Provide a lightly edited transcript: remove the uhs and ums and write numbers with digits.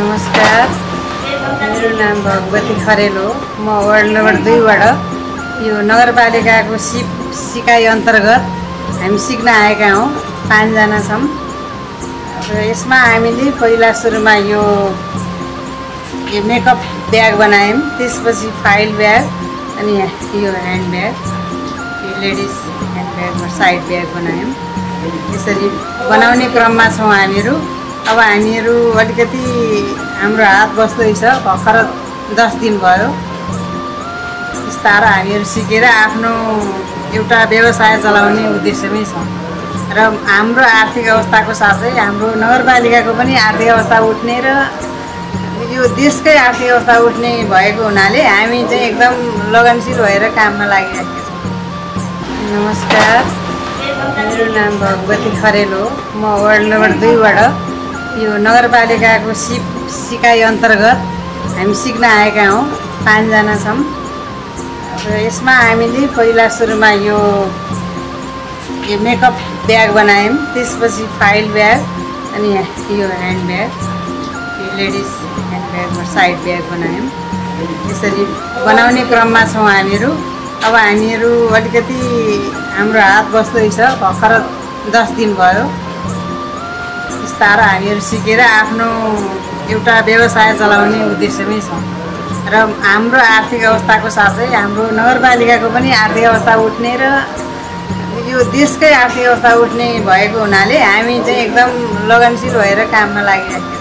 नमस्कार, मेरो नाम भगवती खरेल हो। म वार्ड नम्बर 2 बाट यो नगरपालिकाको सिकाइ अन्तर्गत हामी सिक्न आएका हौँ। 5 जना छौँ। र यसमा हामीले पहिला सुरुमा यो मेकअप ब्याग बनायौँ, त्यसपछि फाइल ब्याग अनि यो ह्यान्ड ब्याग, यो ladies hand bag side bag बनायौँ। यसरी बनाउने क्रममा छौँ हामीहरू। अब हामीहरू अलिकति हाम्रो हात बस्दैछ, भर्खर 10 दिन भयो। बिस्तारै हामीहरू सिकेर आफ्नो एउटा व्यवसाय चलाउने उद्देश्यमै छौँ। र हाम्रो आर्थिक अवस्थाको साथै हाम्रो नगरपालिकाको पनि आर्थिक अवस्था उठ्ने र यो देशकै आर्थिक अवस्था उठ्ने भएको हुनाले हामी चाहिँ एकदम लगनशील भएर काममा लागिरहेका छौँ। नमस्कार, मेरो नाम भगवती खरेल हो। म वार्ड नम्बर 2 बाट यो नगरपालिकाको सिकाइ अन्तर्गत हामी सिक्न आएका हौँ। 5 जना छौँ। र यसमा हामीले पहिला सुरुमा यो मेकअप ब्याग बनायौँ, त्यसपछि फाइल ब्याग अनि यो ह्यान्ड ब्याग, यो ladies hand bag side bag बनायौँ। यसरी बनाउने क्रममा छौँ हामीहरू। अब हामीहरू अलिकति हाम्रो हात बस्दैछ, भर्खर 10 दिन भयो। बिस्तारै हामीहरू सिकेर आफ्नो एउटा व्यवसाय चलाउने उद्देश्यमै छौँ। र हाम्रो आर्थिक अवस्थाको साथै हाम्रो नगरपालिकाको पनि आर्थिक अवस्था उठ्ने र यो देशकै आर्थिक अवस्था उठ्ने भएको हुनाले हामी चाहिँ एकदम लगनशील भएर काममा लागिरहेका छौँ।